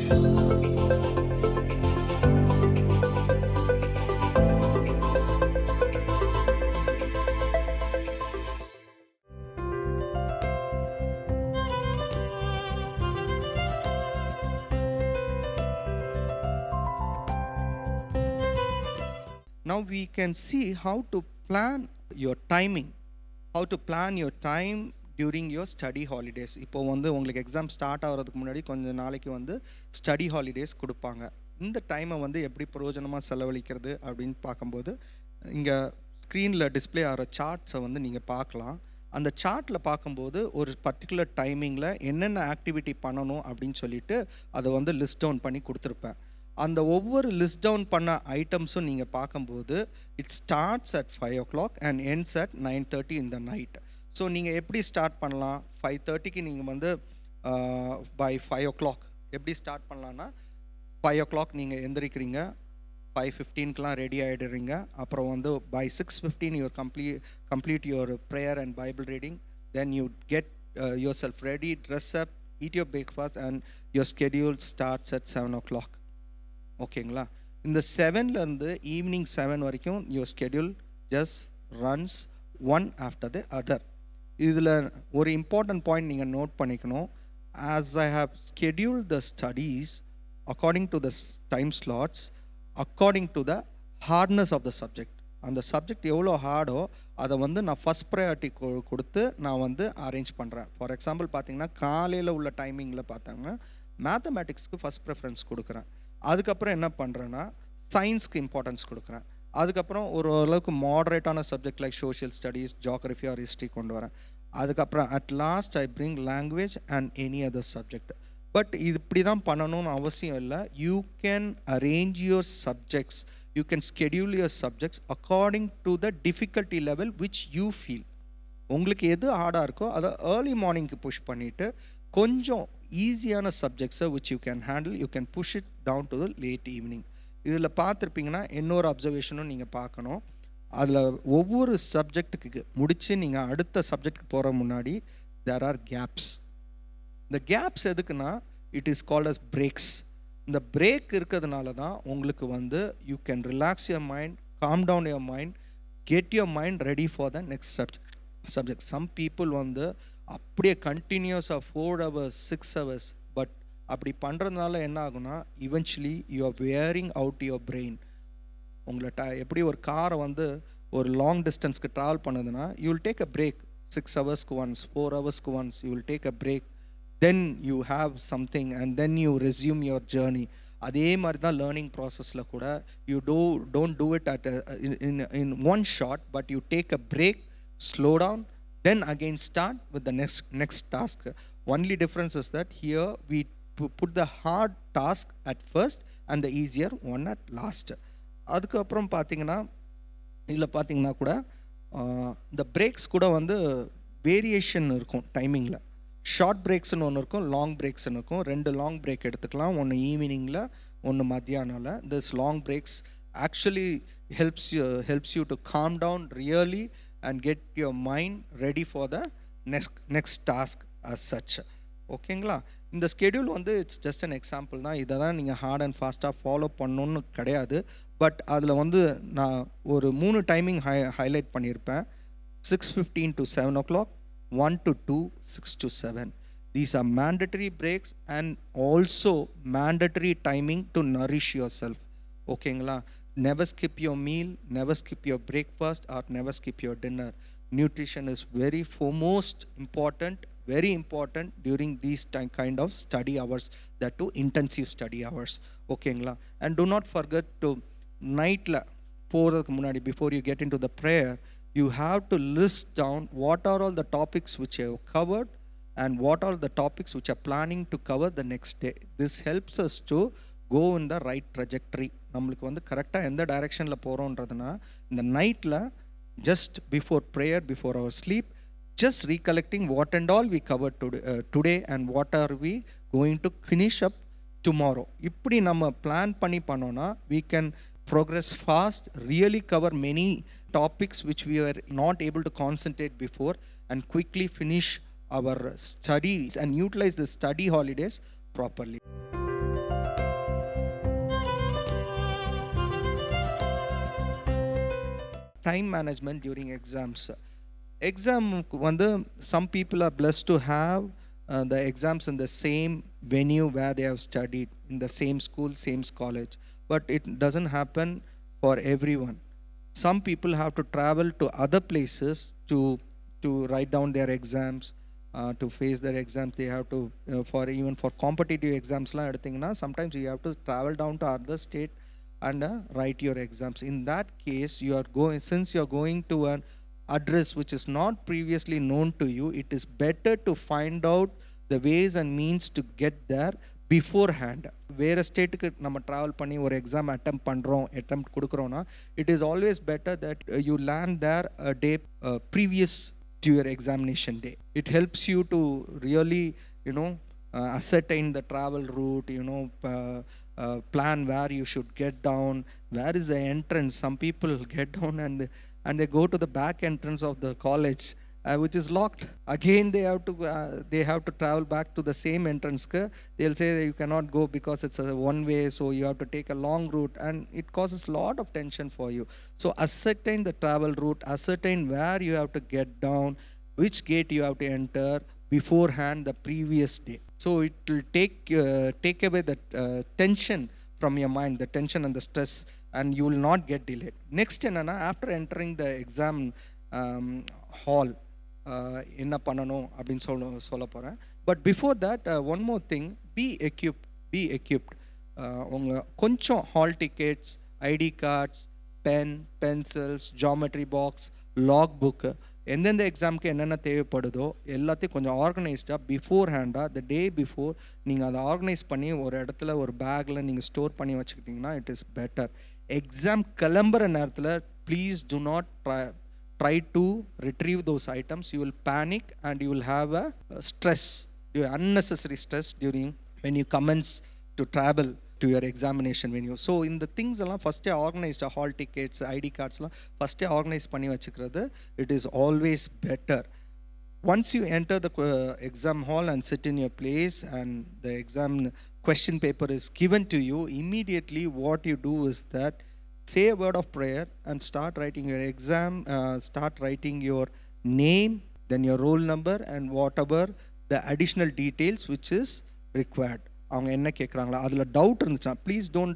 Now we can see how to plan your timing, how to plan your time during your study holidays. இப்போ வந்து உங்களுக்கு exam start ஆகிறதுக்கு முன்னாடி கொஞ்சம் நாளைக்கு வந்து ஸ்டடி ஹாலிடேஸ் கொடுப்பாங்க. இந்த டைமை வந்து எப்படி பிரயோஜனமாக செலவழிக்கிறது அப்படின்னு பார்க்கும்போது இங்கே ஸ்க்ரீனில் டிஸ்பிளே ஆகிற சார்ட்ஸை வந்து நீங்கள் பார்க்கலாம். அந்த சார்ட்டில் பார்க்கும்போது ஒரு பர்டிகுலர் டைமிங்கில் என்னென்ன ஆக்டிவிட்டி பண்ணணும் அப்படின்னு சொல்லிட்டு அதை வந்து லிஸ்ட் டவுன் பண்ணி கொடுத்துருப்பேன். அந்த ஒவ்வொரு லிஸ்ட் டவுன் பண்ண ஐட்டம்ஸும் நீங்கள் பார்க்கும்போது it starts at 5 o'clock and ends at 9:30 in the night. So நீங்கள் எப்படி ஸ்டார்ட் பண்ணலாம்? 5:30க்கு நீங்கள் வந்து பை 5 o'clock எப்படி ஸ்டார்ட் பண்ணலான்னா 5 o'clock நீங்கள் எந்திரிக்கிறீங்க, 5:15க்கெலாம் ரெடி ஆகிடுறீங்க. அப்புறம் வந்து by 6:15 you complete your prayer and Bible reading. Then you get yourself ready, dress up, eat your breakfast and your schedule starts at 7 o'clock. ஓகேங்களா? இந்த 7லேருந்து ஈவினிங் 7 வரைக்கும் your schedule just runs one after the other. இதில் ஒரு important point நீங்கள் note பண்ணிக்கணும். As I have schedule the studies according to the time slots, according to the hardness of the subject. அந்த subject எவ்வளோ ஹார்டோ அதை வந்து நான் ஃபஸ்ட் ப்ரையாரிட்டி கொடுத்து நான் வந்து அரேஞ்ச் பண்ணுறேன். ஃபார் எக்ஸாம்பிள் பார்த்தீங்கன்னா காலையில் உள்ள டைமிங்கில் பார்த்தாங்கன்னா மேத்தமேட்டிக்ஸ்க்கு ஃபஸ்ட் ப்ரிஃபரன்ஸ் கொடுக்குறேன். அதுக்கப்புறம் என்ன பண்ணுறேன்னா சயின்ஸ்க்கு இம்பார்ட்டன்ஸ் கொடுக்குறேன். அதுக்கப்புறம் ஓரளவுக்கு மாடரேட்டான subject like social studies, geography or history கொண்டு வரேன். அதுக்கப்புறம் at last I bring language and any other subject. But இது இப்படி தான் பண்ணணும்னு அவசியம் இல்லை. You can arrange your subjects, you can schedule your subjects according to the difficulty level which you feel. உங்களுக்கு எது ஹார்டாக இருக்கோ அதை ஏர்லி மார்னிங்க்கு புஷ் பண்ணிவிட்டு கொஞ்சம் ஈஸியான சப்ஜெக்ட்ஸை which you can handle, you can push it down to the late evening. இதில் பார்த்துருப்பீங்கன்னா இன்னொரு அப்சர்வேஷனும் நீங்கள் பார்க்கணும். அதில் ஒவ்வொரு சப்ஜெக்ட்டுக்கு முடித்து நீங்கள் அடுத்த சப்ஜெக்ட்டுக்கு போகிற முன்னாடி தேர் ஆர் கேப்ஸ். இந்த கேப்ஸ் எதுக்குன்னா it is called as breaks. இந்த பிரேக் இருக்கிறதுனால தான் உங்களுக்கு வந்து you can relax your mind, calm down your mind, get your mind ready for the next subject. Some people வந்து அப்படியே கண்டினியூஸாக 4 hours 6 hours, பட் அப்படி பண்ணுறதுனால என்ன ஆகுனா eventually you are wearing out your brain. உங்களை எப்படி ஒரு காரை வந்து ஒரு லாங் டிஸ்டன்ஸ்க்கு ட்ராவல் பண்ணுதுன்னா you will take a break 6 hours once, 4 hours once, you will take a break, then you have something and then you resume your journey. அதே மாதிரி தான் லேர்னிங் ப்ராசஸில் கூட you don't do it at in one shot, but you take a break, slow down, then again start with the next task. Only difference is that here we put the hard task at first and the easier one at last. அதுக்கப்புறம் பார்த்தீங்கன்னா இதில் பார்த்தீங்கன்னா கூட இந்த breaks கூட வந்து variation இருக்கும் டைமிங்கில். ஷார்ட் பிரேக்ஸ்னு ஒன்று இருக்கும், லாங் பிரேக்ஸ்னு இருக்கும். 2 லாங் பிரேக் எடுத்துக்கலாம், ஒன்று ஈவினிங்கில், ஒன்று மத்தியானம்ல. This long breaks actually helps you to calm down really and get your mind ready for the next task as such. ஓகேங்களா? இந்த ஸ்கெடியூல் வந்து இட்ஸ் ஜஸ்ட் அன் எக்ஸாம்பிள் தான். இதை தான் நீங்கள் ஹார்ட் அண்ட் ஃபாஸ்ட்டாக ஃபாலோ பண்ணணுன்னு கிடையாது. பட் அதில் வந்து நான் ஒரு 3 டைமிங் ஹைலைட் பண்ணியிருப்பேன். 6:15 to 7 o'clock, 1 to 2, 6 to 7. These are mandatory breaks and also mandatory timing to nourish yourself. ஓகேங்களா? Never skip your meal, never skip your breakfast or never skip your dinner. Nutrition is very foremost important, very important during these kind of study hours, that too intensive study hours. ஓகேங்களா? And do not forget to nightla போகிறதுக்கு முன்னாடி before you get into the prayer, you have to list down what are all the topics which you have covered and what are the topics which are planning to cover the next day. This helps us to go in the right trajectory. நம்மளுக்கு வந்து கரெக்டாக எந்த டைரெக்ஷனில் போகிறோன்றதுனா இந்த நைட்டில் just before prayer, before our sleep, just recollecting what and all we covered today and what are we going to finish up tomorrow. இப்படி நம்ம plan பண்ணி பண்ணோன்னா we can progress fast, really cover many topics which we were not able to concentrate before, and quickly finish our studies and utilize the study holidays properly. time management during exams. Exam வந்து some people are blessed to have the exams in the same venue where they have studied, in the same school, same college, but it doesn't happen for everyone. Some people have to travel to other places to write down their exams, to face their exams. They have to for even for competitive exams la eduthingna, sometimes you have to travel down to other state and write your exams. In that case, you are going, since you are going to an address which is not previously known to you, it is better to find out the ways and means to get there beforehand. வேறு ஸ்டேட்டுக்கு நம்ம travel பண்ணி ஒரு exam attempt கொடுக்குறோன்னா, it is always better that you land there a day previous to your examination day. It helps you to really, ascertain the travel route, plan where you should get down, where is the entrance. Some people get down and they go to the back entrance of the college, which is locked. Again they have to travel back to the same entrance. They'll say you cannot go because it's a one way, so you have to take a long route, and it causes a lot of tension for you. So ascertain the travel route, ascertain where you have to get down, which gate you have to enter beforehand the previous day. So it will take away the tension from your mind, the tension and the stress, and you will not get delayed. Next enna, after entering the exam hall, என்ன பண்ணணும் அப்படின்னு சொல்ல போகிறேன். But before that one more thing, be equipped. உங்கள் கொஞ்சம் hall tickets, ID cards, pencils, geometry box, log book, எந்தெந்த எக்ஸாமுக்கு என்னென்ன தேவைப்படுதோ எல்லாத்தையும் கொஞ்சம் ஆர்கனைஸ்டாக பிஃபோர் ஹேண்டாக த டே பிஃபோர் நீங்கள் அதை ஆர்கனைஸ் பண்ணி ஒரு இடத்துல ஒரு பேக்கில் நீங்கள் ஸ்டோர் பண்ணி வச்சுக்கிட்டிங்கன்னா இட் இஸ் பெட்டர். எக்ஸாம் கிளம்புற நேரத்தில் please to not try to retrieve those items. You will panic and you will have a stress, unnecessary stress during when you commence to travel to your examination venue. So in the things alla first organized, hall tickets, id cards la first organize panni vechikradhu, it is always better. Once you enter the exam hall and sit in your place and the exam question paper is given to you, immediately what you do is that say a word of prayer and start writing your exam, start writing your name, then your roll number and whatever the additional details which is required. அவங்க என்ன கேட்குறாங்களா, அதில் doubt இருந்துச்சுன்னா please don't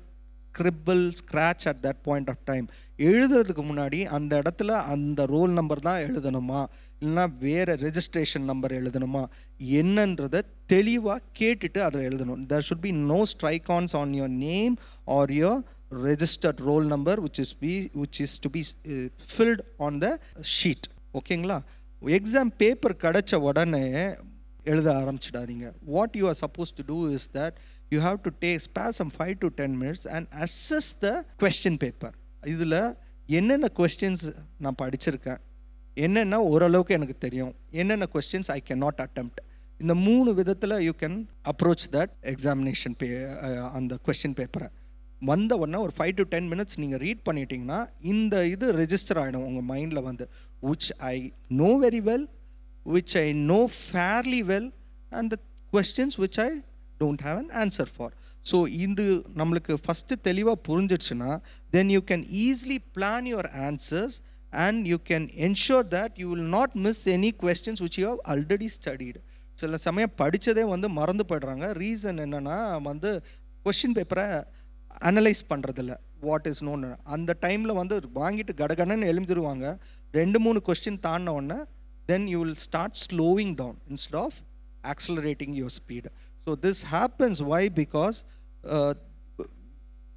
scribble scratch at that point of time. எழுதுறதுக்கு முன்னாடி அந்த இடத்துல அந்த roll number தான் எழுதணுமா, இல்லைனா வேறு ரெஜிஸ்ட்ரேஷன் நம்பர் எழுதணுமா என்னன்றதை தெளிவாக கேட்டுட்டு அதில் எழுதணும். there should be no strike-ons on your name or your registered roll number which is to be filled on the sheet. ஓகேங்களா? எக்ஸாம் பேப்பர் கிடைச்ச உடனே எழுத ஆரம்பிச்சிடாதீங்க. what you are supposed to do is that you have to spare some 5 to 10 minutes and assess the question paper. இதில் என்னென்ன questions நான் படிச்சிருக்கேன், என்னென்ன ஓரளவுக்கு எனக்கு தெரியும், என்னென்ன questions I can not attempt. இந்த 3 விதத்தில் you can approach that examination அந்த கொஸ்டின் பேப்பரை. வந்த உடனே ஒரு 5 to 10 minutes நீங்கள் ரீட் பண்ணிட்டீங்கன்னா இந்த இது ரெஜிஸ்டர் ஆகிடும் உங்கள் மைண்டில் வந்து, which I know very well, which I know fairly well, and the questions which I don't have an answer for. So இது நம்மளுக்கு ஃபஸ்ட்டு தெளிவாக புரிஞ்சிடுச்சுன்னா then you can easily plan your answers and you can ensure that you will not miss any questions which you have already studied. சில சமயம் படித்ததே வந்து மறந்து போய்டுறாங்க. Reason என்னென்னா வந்து question பேப்பரை அனலைஸ் பண்ணுறதில்ல, வாட் இஸ் நோன். அந்த டைமில் வந்து வாங்கிட்டு கடகடன்னு எழுதிடுவாங்க. 2-3 கொஸ்டின் தாண்டின உடனே then you will start slowing down instead of accelerating your speed. So this happens why? Because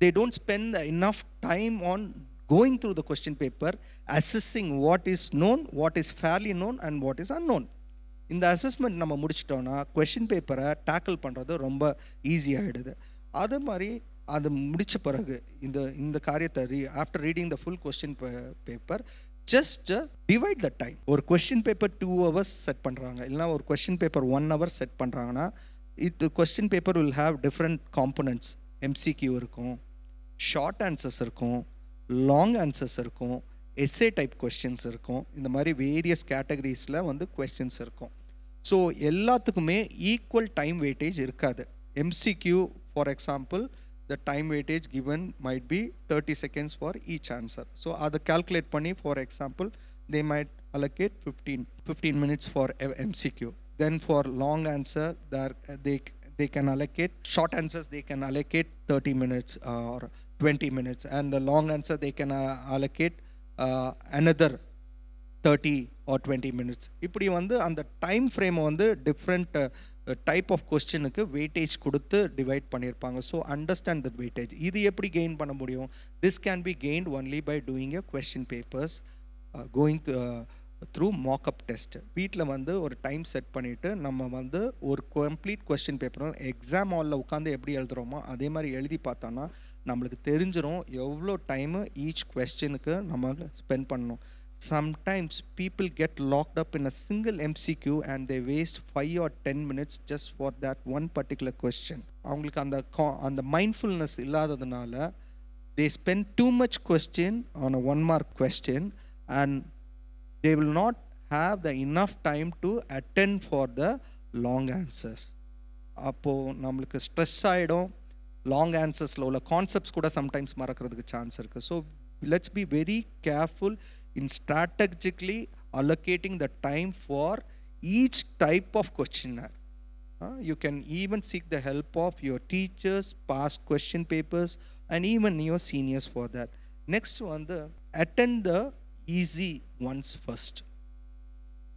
they don't spend enough time on going through the question paper, assessing what is known, what is fairly known and what is unknown. இந்த assessment நம்ம முடிச்சிட்டோன்னா question பேப்பரை tackle பண்ணுறது ரொம்ப ஈஸியாகிடுது. அது மாதிரி அது முடித்த பிறகு இந்த காரியத்தை after reading the full question paper just divide the time. ஒரு கொஸ்டின் பேப்பர் 2 hours செட் பண்ணுறாங்க, இல்லைனா ஒரு கொஸ்டின் பேப்பர் 1 hour செட் பண்ணுறாங்கன்னா question paper will have different components. MCQ இருக்கும், ஷார்ட் ஆன்சர்ஸ் இருக்கும், லாங் ஆன்சர்ஸ் இருக்கும், எஸ்ஏ டைப் கொஸ்டின்ஸ் இருக்கும். இந்த மாதிரி வேரியஸ் கேட்டகரிஸில் வந்து கொஸ்டின்ஸ் இருக்கும். ஸோ எல்லாத்துக்குமே ஈக்குவல் டைம் வெயிட்டேஜ் இருக்காது. MCQ for example the time weightage given might be 30 seconds for each answer. So அதை calculate பண்ணி, for example, they might allocate 15 minutes for MCQ. Then for long answer, they can allocate short answers, they can allocate 30 minutes or 20 minutes, and the long answer they can allocate another 30 or 20 minutes. இப்படி வந்து அந்த time ஃப்ரேமை வந்து different type of கொஸ்டினுக்கு weightage கொடுத்து divide பண்ணியிருப்பாங்க. So understand that weightage. இது எப்படி கெயின் பண்ண முடியும்? This can be gained only by doing a question papers, going through mock up test. வீட்டில் வந்து ஒரு டைம் செட் பண்ணிவிட்டு நம்ம வந்து ஒரு கம்ப்ளீட் கொஸ்டின் பேப்பரும் எக்ஸாம் ஹாலில் உட்காந்து எப்படி எழுதுகிறோமோ அதே மாதிரி எழுதி பார்த்தோன்னா நம்மளுக்கு தெரிஞ்சிடும் எவ்வளோ டைமு ஈச் கொஸ்டினுக்கு நம்ம ஸ்பெண்ட் பண்ணணும். Sometimes people get locked up in a single MCQ and they waste 5 or 10 minutes just for that one particular question. அவங்களுக்கு அந்த மைண்ட்ஃபுல்னஸ் இல்லாததுனால they spend too much question on a 1 mark question and they will not have the enough time to attend for the long answers. அப்போது நம்மளுக்கு stress ஆகிடும். Long ஆன்சர்ஸில் உள்ள concepts கூட sometimes மறக்கிறதுக்கு chance இருக்குது. So let's be very careful in strategically allocating the time for each type of questionnaire. You can even seek the help of your teachers, past question papers, and even your seniors for that. Next one, attend the easy ones first.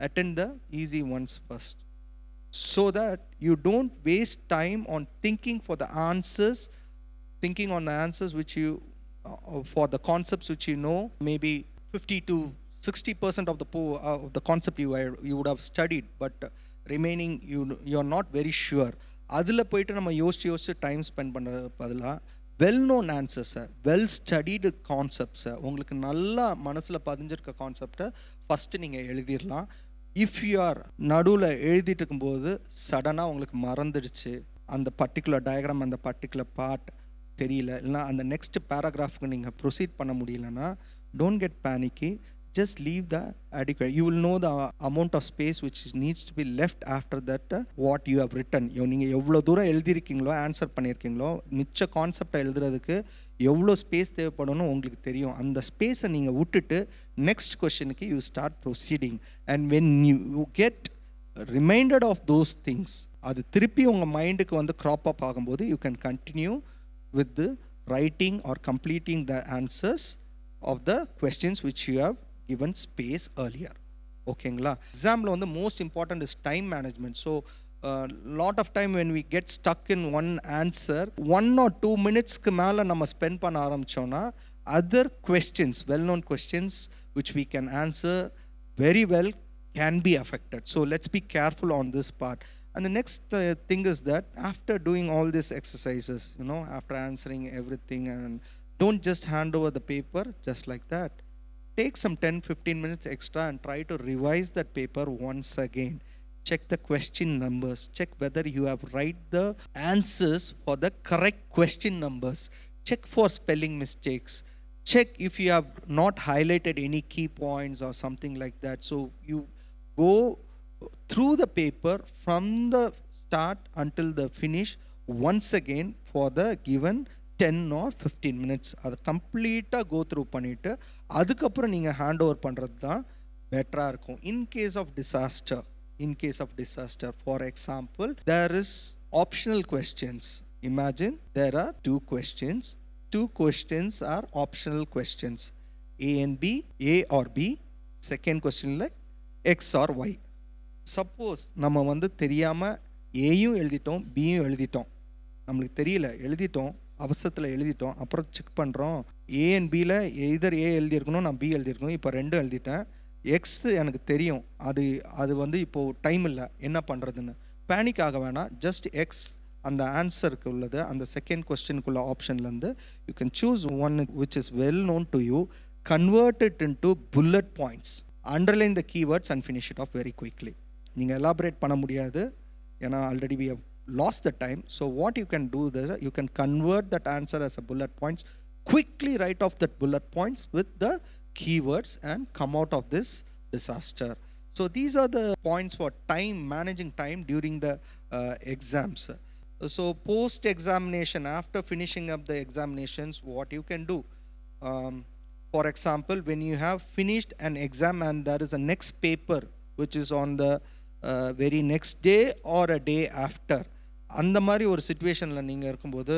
Attend the easy ones first, so that you don't waste time on thinking for the answers, thinking on the answers which you for the concepts which you know, maybe 50 to 60% of the concept you would have studied, but remaining you're not very sure. அதில் போயிட்டு நம்ம யோசிச்சு time spend பண்ணுறது பதிலாக well known ஆன்சர்ஸை, well studied கான்செப்ட்ஸை, உங்களுக்கு நல்லா மனசில் பதிஞ்சிருக்க கான்செப்டை ஃபஸ்ட்டு நீங்கள் எழுதிடலாம். இஃப் யூ ஆர் நடுவில் எழுதிட்டு இருக்கும்போது சடனாக உங்களுக்கு மறந்துடுச்சு, அந்த பர்டிகுலர் டயக்ராம், அந்த பர்டிகுலர் பார்ட் தெரியல, இல்லைனா அந்த நெக்ஸ்ட் பேராகிராஃப்க்கு நீங்கள் ப்ரொசீட் பண்ண முடியலன்னா, don't get panicky, just leave the adequate. You will know the amount of space which needs to be left after that what you have written. நீங்கள் எவ்வளோ தூரம் எழுதியிருக்கீங்களோ, ஆன்சர் பண்ணியிருக்கீங்களோ, மிச்ச கான்செப்டை எழுதுறதுக்கு எவ்வளோ ஸ்பேஸ் தேவைப்படணும் உங்களுக்கு தெரியும். அந்த ஸ்பேஸை நீங்கள் விட்டுட்டு நெக்ஸ்ட் கொஸ்டினுக்கு you start proceeding. And when you get reminded of those things, அது திருப்பி உங்கள் மைண்டுக்கு வந்து க்ராப் அப் ஆகும்போது you can continue with the writing or completing the answers of the questions which you have given space earlier. ஓகேங்களா? எக்ஸாமில் வந்து most important is time management. So lot of time when we get stuck in one answer, 1 or 2 minutesக்கு மேலே நம்ம spend பண்ண ஆரம்பித்தோன்னா other questions, well-known questions which we can answer very well can be affected. So let's be careful on this part. And the next thing is that after doing all these exercises, after answering everything, and don't just hand over the paper just like that. Take some 10-15 minutes extra and try to revise that paper once again. Check the question numbers. Check whether you have write the answers for the correct question numbers. Check for spelling mistakes. Check if you have not highlighted any key points or something like that. So you go through the paper from the start until the finish once again for the given 10 or 15 minutes. அதை கம்ப்ளீட்டாக go through பண்ணிவிட்டு அதுக்கப்புறம் நீங்கள் hand over பண்ணுறது தான் பெட்டராக இருக்கும். In case of disaster, for example, there is optional questions. Imagine there are 2 questions. 2 questions are optional questions, A and B, A or B. Second question like X or Y. Suppose நம்ம வந்து தெரியாமல் ஏயும் எழுதிட்டோம், பியும் எழுதிட்டோம், நம்மளுக்கு தெரியல, எழுதிட்டோம், அவசரத்தில் எழுதிட்டோம், அப்புறம் செக் பண்ணுறோம் ஏ அண்ட் பியில் எதர் ஏ எழுதியிருக்கணும், நான் பி எழுதியிருக்கணும், இப்போ 2 எழுதிட்டேன், எக்ஸ் எனக்கு தெரியும், அது வந்து இப்போது டைம் இல்லை, என்ன பண்ணுறதுன்னு பேனிக் ஆக வேணாம். ஜஸ்ட் எக்ஸ் அந்த ஆன்சருக்கு உள்ளது, அந்த செகண்ட் கொஸ்டினுக்குள்ள ஆப்ஷன்லேருந்து you can choose one which is well known to you, convert it into bullet points, underline the keywords and finish it off very quickly. நீங்கள் எலாபரேட் பண்ண முடியாது, ஏன்னா already we have lost the time. So what you can do is you can convert that answer as a bullet points, quickly write off that bullet points with the keywords and come out of this disaster. So these are the points for time, managing time during the exams. So post examination, after finishing up the examinations, what you can do, um, for example, when you have finished an exam and there is a next paper which is on the very next day or a day after, அந்த மாதிரி ஒரு சுச்சுவேஷனில் நீங்கள் இருக்கும்போது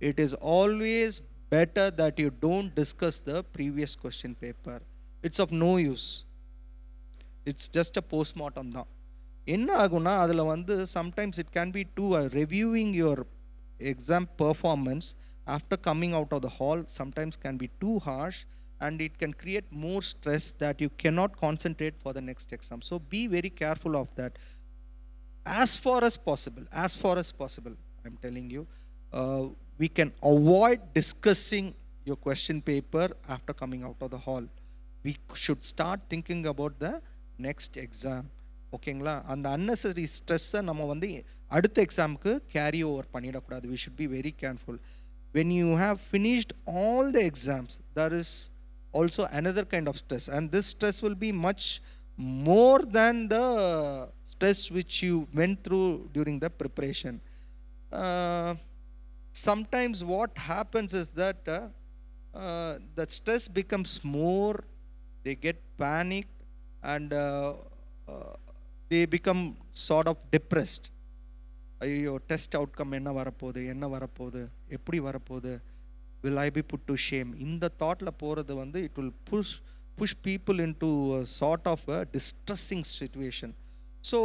it is always better that you don't discuss the previous question paper. It's of no use. It's just a postmortem தான். என்ன ஆகும்னா அதில் வந்து sometimes it can be too reviewing your exam performance after coming out of the hall sometimes can be too harsh, and it can create more stress that you cannot concentrate for the next exam. So be very careful of that. As far as possible, I'm telling you, we can avoid discussing your question paper after coming out of the hall. We should start thinking about the next exam. ஓகேங்களா? அந்த unnecessary ஸ்ட்ரெஸ்ஸை நம்ம வந்து அடுத்த எக்ஸாமுக்கு carry over பண்ணிடக்கூடாது. We should be very careful. When you have finished all the exams, there is also another kind of stress, and this stress will be much more than the stress which you went through during the preparation. Sometimes what happens is that the stress becomes more, they get panicked, and they become sort of depressed. ஐயோ, test outcome என்ன வரப்போகுது, எப்படி வரப்போகுது, will I be put to shame? இந்த தாட்டில் போகிறது வந்து it will push people into a sort of a distressing situation. So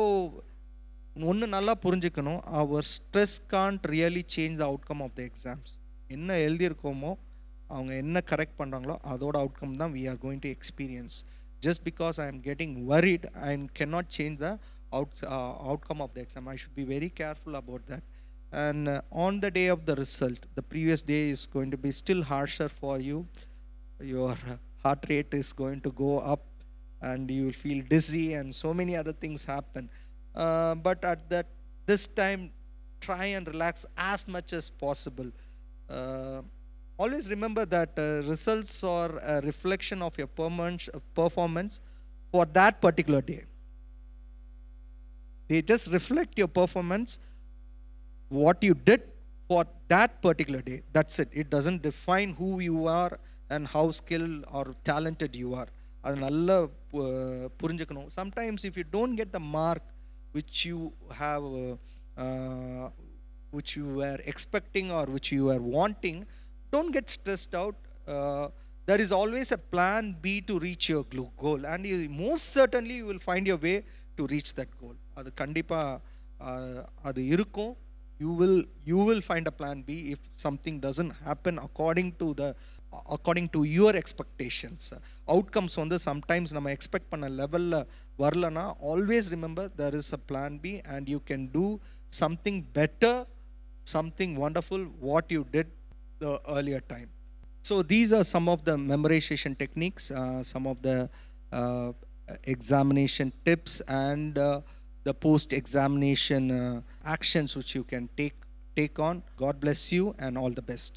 ஒன்று நல்லா புரிஞ்சுக்கணும், our stress can't really change the outcome of the exams. என்ன எழுதியிருக்கோமோ அவங்க என்ன கரெக்ட் பண்ணுறாங்களோ அதோட அவுட்கம் தான் we are going to experience. Just because I am getting worried, I cannot change the outcome of the exam. I should be very careful about that. And on the day of the result, the previous day is going to be still harsher for you. Your heart rate is going to go up and you will feel dizzy and so many other things happen. But at this time, try and relax as much as possible. Always remember that results are a reflection of your performance for that particular day. They just reflect your performance, what you did for that particular day. That's it. It doesn't define who you are and how skilled or talented you are. அது நல்லா புரிஞ்சுக்கணும். Sometimes if you don't get the mark which you have, which you were expecting or which you were wanting, don't get stressed out. There is always a plan B to reach your goal, and you, most certainly you will find your way to reach that goal. அது கண்டிப்பாக அது இருக்கும். You will find a plan B if something doesn't happen according to your expectations. Outcomes வந்து sometimes நம்ம expect பண்ண லெவலில் வரலனா, always remember there is a plan B and you can do something better, something wonderful what you did the earlier time. So these are some of the memorization techniques, some of the examination tips, and the post examination actions which you can take on. God bless you and all the best.